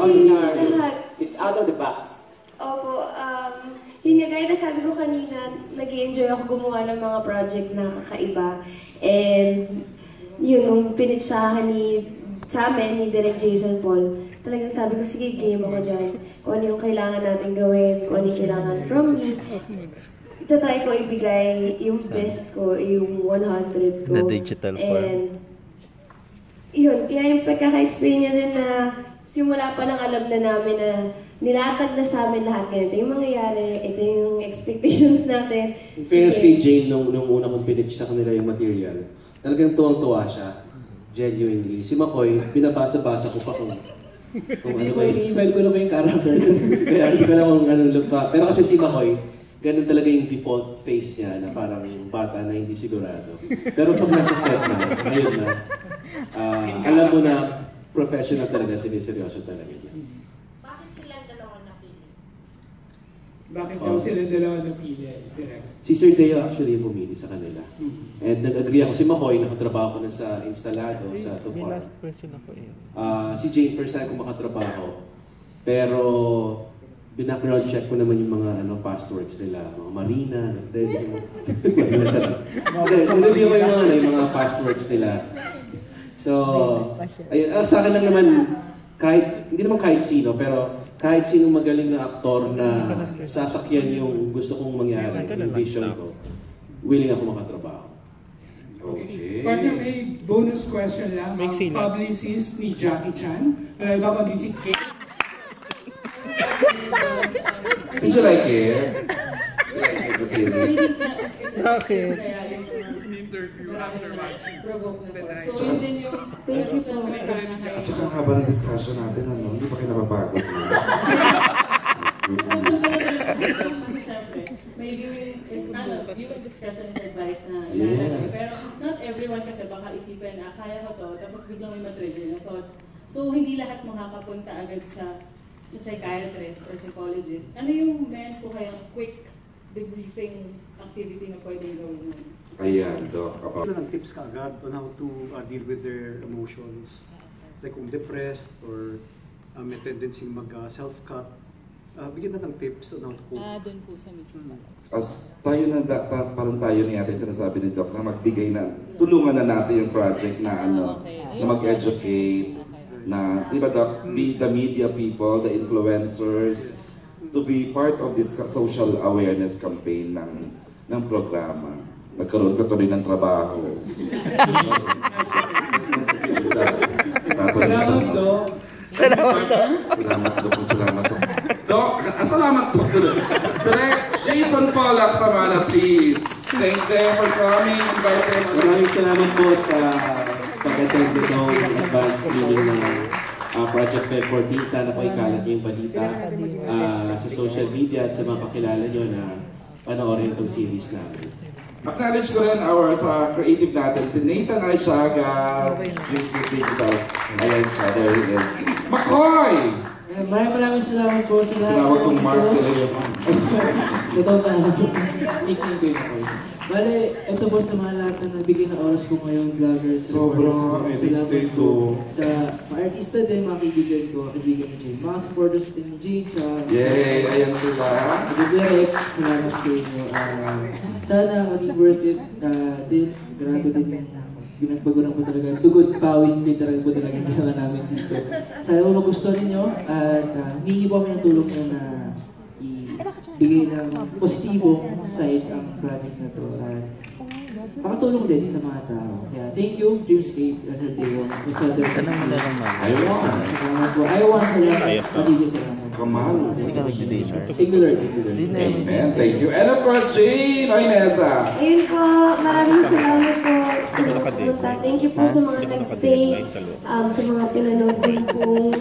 Lahat. It's out of the box. Opo, yun nga, gaya na sabi ko kanina, nag-i-enjoy ako gumawa ng mga project na kakaiba. And yun, nung pinitch sa amin, ni Direk Jason Paul, talagang sabi ko, sige, game ako dyan. Kung ano yung kailangan natin gawin, kung ano yung kailangan from me. Itatry ko ibigay yung best ko, yung 100 ko. Na digital form. And yun, kaya yung pagkaka-explain niya rin na simula pa lang alam na namin na nilatag na sa amin lahat ganito. Yung mangyayari, ito yung expectations natin. In fairness kay Jane, nung una kong pinitch sa kanila yung material, talagang tuwang-tuwa siya. Genuinely. Si McCoy, binabasa-basa ko pa kung ano ba i-email ko na ba yung character. Kaya hindi ko alam kung anong look pa. Pero kasi si McCoy, ganun talaga yung default face niya na parang yung bata na hindi sigurado. Pero pag nasa set na, ngayon na, alam mo na professional talaga, siniseryoso talaga niya. Bakit silang dalawa napili? Bakit daw sila dalawa napili? Si Sir Deo actually yung pumili sa kanila. And nag-agree ako. Si McCoy, nakatrabaho ko na sa Instalado, sa Too Far. May last question ako eh. Si Jane, first time ko makatrabaho. Pero, binackground check ko naman yung mga past works nila. Mga Marina, Hindi ko yung mga past works nila. So, sa akin lang naman, hindi naman kahit sino, pero kahit sino magaling na aktor na sasakyan yung gusto kong mangyari, yung vision ko, willing ako makatrabaho. Okay. Partner, may bonus question lang. Ang publicist ni Jackie Chan, mag-isip kay... Did you like it? The series? Okay. Interview after watching. Thank you po. At saka ang haba ng discussion natin, hindi pa kayo napapagod. Maybe human discretion is advice na yes. Pero not everyone kasi baka isipin na kaya ko to, tapos biglang may matrigger na thoughts. So hindi lahat makakapunta agad sa psychiatrist or psychologist. Ano yung meron po kayong quick debriefing activity na pwedeng gawin mo? Ayan, Doc. Ano ng tips ka agad on how to deal with their emotions? Like kung depressed or may tendency mag-self-cut. Bigyan na ng tips on how to cope. Doon po sa mismo. As tayo na, parang tayo niya sinasabi ni Doc na magbigay na, tulungan na natin yung project na na mag-educate, na, di ba Doc, be the media people, the influencers, to be part of this social awareness campaign ng programa. Nagkaroon ka tuloy ng trabaho. Salamat, Doc. Salamat, Doc. Salamat, Doc. Salamat, Doc. Doc, salamat, Doc. Direct Jason Pollack, Samana, please. Thank you for coming. Maraming salamat po sa pag-attend itong advanced screening ng Project Feb 14. Sana po ikalat niyo yung balita sa social media at sa mga kakilala nyo na panoorin itong series namin. Acknowledge ko rin sa creative natin, si Nathan Arshaga, Digital. Ayan siya, there he is. McCoy! Maraming salamat po. Sinawag kong Mark Teleon. Totoo ka na. Nickname ko yun. Bale, ito po sa mga lahat na nagbigay ng oras po ngayon, vloggers. Sobrang salamat po sa mga artista din, mga kaibigan ko, kaibigan ni Jane. Mga supporters din ni Jane siya. Yay! Ayan sila. Direct, salamat sa inyo. Sana maging worth it din. Grabe din pinagbago na po talaga. Tugod, pawis din talaga po talaga yung pinaka namin dito. Sana po magustuhan ninyo at humingi po kami ng tulong nyo na ibigay ng positibong side ang project na to. At makatulong din sa mga tao. Kaya thank you, Dreamscape, Sir Deo, Ms. Elder. Tanong mo na lang, ma'am. Salamat po. Ayawan salamat. Pagiging salamat. Kamal. Hindi ka mag-dinner. Singular. Amen. Thank you. And of course, Jane Oinesa. Ayun po, maraming salamat po sa mga pumunta. Thank you po sa mga nag-stay, sa mga pinanood din po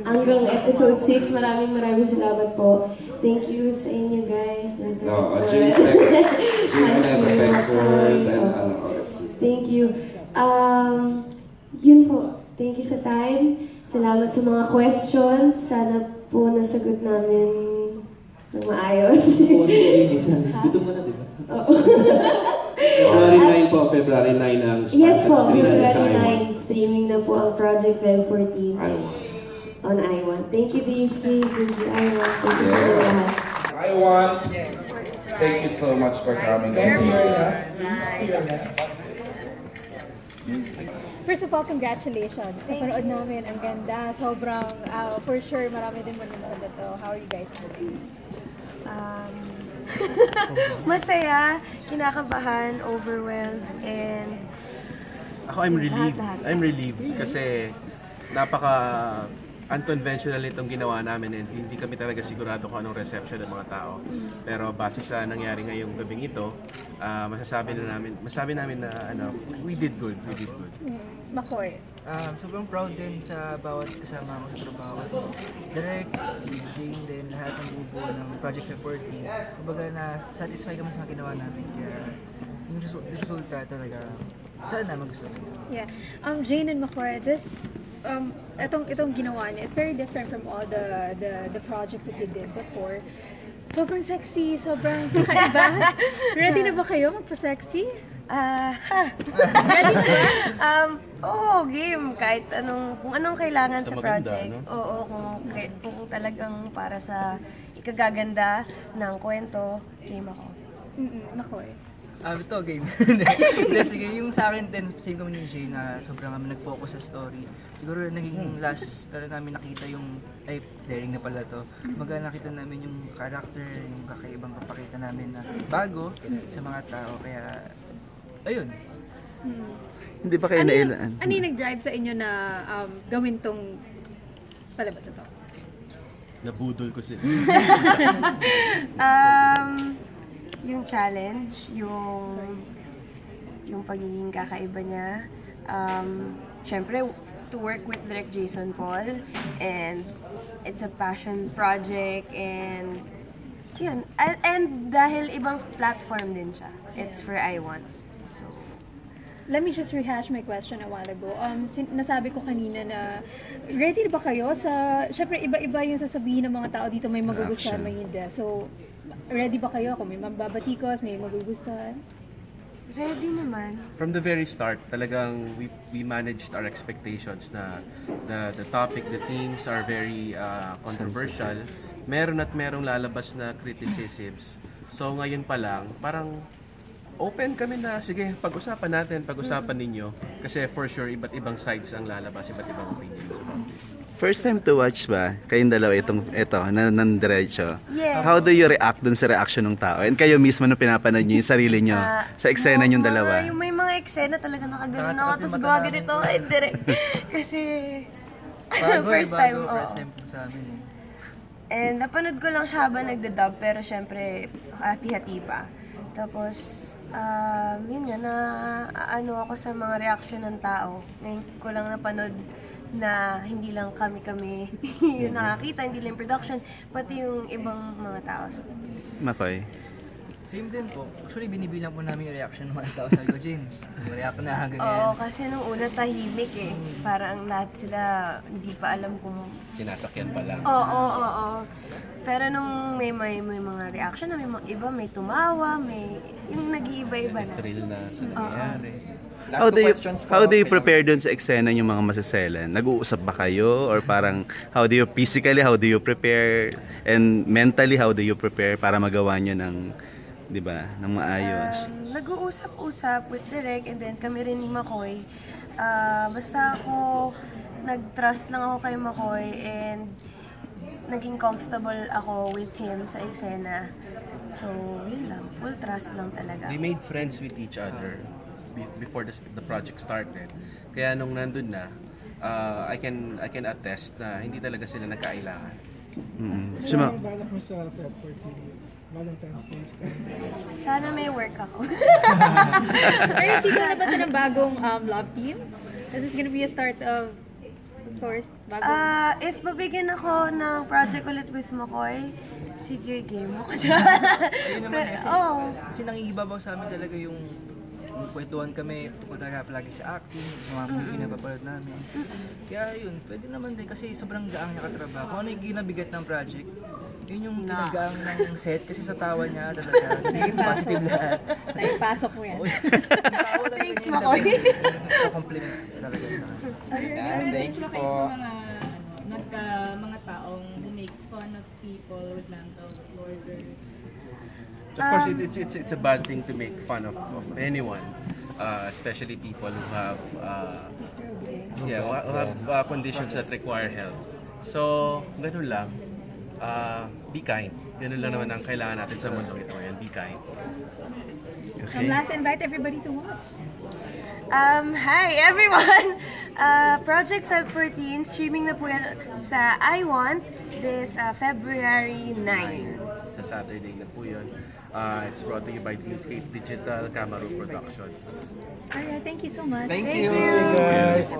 hanggang episode 6. Maraming salamat po. Thank you sa inyo guys. Jane Oinesa, and OFC. Thank you. Yun po. Thank you sa time. Salamat sa mga questions. Sana po nasagot namin ng maayos. Gutom mo na, di ba? Oo. February 9 po, February 9 ang Yes po, streaming February 9. Streaming na po ang Project Feb 14. on iWant. Thank you, Dreamscape. Thank you, iWant. Thank you sa lahat. iWant. Thank you so much for coming. Thank you. First of all, congratulations. Napanood namin, ang ganda. Sobrang, for sure, marami din manonood ito. How are you guys doing? Masaya, kinakabahan, overwhelmed, and Ako, I'm relieved. Lahat. I'm relieved kasi napaka unconventional itong ginawa namin and hindi kami talaga sigurado kung anong reception ng mga tao. Pero base sa nangyari ngayong gabing ito, masabi namin na we did good. Makoy. Sobrang proud din sa bawat kasama ko sa trabaho kasi Direk, si Jane din, lahat ng bubuo ng Project 540. Kumbaga na-satisfy kami sa ginawa namin kaya yung resulta talaga sana magustuhan. Yeah. Jane and Makoy, itong ginawa niya, it's very different from all the projects that you did before. Sobrang sexy, sobrang kakaiba. Ready na ba kayo magpa-sexy? Ready na ba? Oo, game. Kahit kung anong kailangan sa maganda, project. no? Oo, kung talagang para sa ikagaganda ng kwento, game ako. Makoy. Ito, game. Hindi, sige, yung sa akin din, same kami ni Jay na sobrang kami nag-focus sa story. Siguro naging last talaga namin nakita yung, daring na pala to. Kumbaga nakita namin yung character, yung kakaibang papakita namin na bago sa mga tao. Kaya, ayun. Hindi ba kayo nailaan? Ano yung nag-drive sa inyo na gawin tong palabas na to? Nabudol ko sila. Yung challenge, yung pagiging kakaiba niya. Syempre, to work with Direk Jason Paul, and it's a passion project, and yun. And dahil ibang platform din siya, it's for iWant. So, let me just rehash my question a while ago. Nasabi ko kanina na ready ba kayo sa, syempre iba-iba yung sasabihin ng mga tao dito, may magugustuhan, may hindi. So, ready ba kayo kung may mababatikos, may magugustuhan? ready naman. From the very start, talagang we managed our expectations na the topic, the themes are very controversial. Meron at merong lalabas na criticisms. So ngayon pa lang, parang open kami na, sige, pag-usapan natin, pag-usapan ninyo. Kasi for sure, iba't ibang sides ang lalabas, iba't ibang opinions about this. First time to watch ba? Kayong dalawa ito na nandiretso. Yes. How do you react dun sa reaction ng tao? And kayo mismo nung pinapanood nyo yung sarili nyo sa eksena nyong dalawa? Yung may mga eksena talaga nakaganon ako, tapos gawa ganito, direct. Kasi, first time po sa amin. And napanood ko lang siya habang nagda-dub, pero syempre, hati-hati pa. Tapos, yun nga, ano ako sa mga reaction ng tao. Ngayon ko lang napanood na hindi lang kami yung nakakita, hindi lang production, pati yung ibang mga tao. So, Makoy? Same din po. Actually, binibilang po namin yung reaction ng mga tao. Sabi ko, Jane, react na hanggang ngayon. Oo, kasi nung una tahimik eh. Parang lahat sila hindi pa alam kung... Sinasakyan pa lang. Oo. Pero nung may mga reaction na may mga iba, may tumawa, may... Yung nag-iiba-iba na. Thrill na sa nangyayari. How do you prepare dun sa eksena yung mga masaselan? Nag-uusap ba kayo? Or parang, how do you prepare? And mentally, how do you prepare para magawa nyo ng, di ba, ng maayos? Nag-uusap-usap with Direk, and then kami rin ni Makoy. Basta ako, nag-trust lang ako kay Makoy, and naging comfortable ako with him sa eksena. So, yun lang. Full trust lang talaga. We made friends with each other before the project started. Kaya nung nandun na, I can attest na hindi talaga sila nagkailangan. Ano ang balak mo sa Feb 14? Valentine's Day? Sana may work ako. Are you sequel na ba ito ng bagong love team? This is gonna be a start of course, bagong... If mabigyan ako ng project ulit with Makoy, sige, game ako dyan. Ayun naman kasi nangihibabaw sa amin talaga yung kwentuhan kami tungkol talaga palagi sa acting, sa mga movie na papalad namin. Kaya yun, pwede naman din kasi sobrang gaang niya katrabaho. Kung ano yung ginabigat ng project, yun yung ginagaang ng set kasi sa tawa niya talaga. Naging positive lahat. Naipasok mo yan. Thanks, Makoy. Compliment talaga. Message mo kayo sa mga mga taong who make fun of people with mental disorder? Of course, it's a bad thing to make fun of anyone, especially people who have conditions that require help. So, ganun lang. Be kind. Ganun lang naman ang kailangan natin sa mundo ito ngayon. Be kind. Okay. Last, invite everybody to watch. Hi everyone! Project Feb 14, streaming na po yan sa I Want this February 9. Sa Saturday na po yun. It's brought to you by Dreamscape Digital, Camaro Productions. Alright, thank you so much. Thank you guys!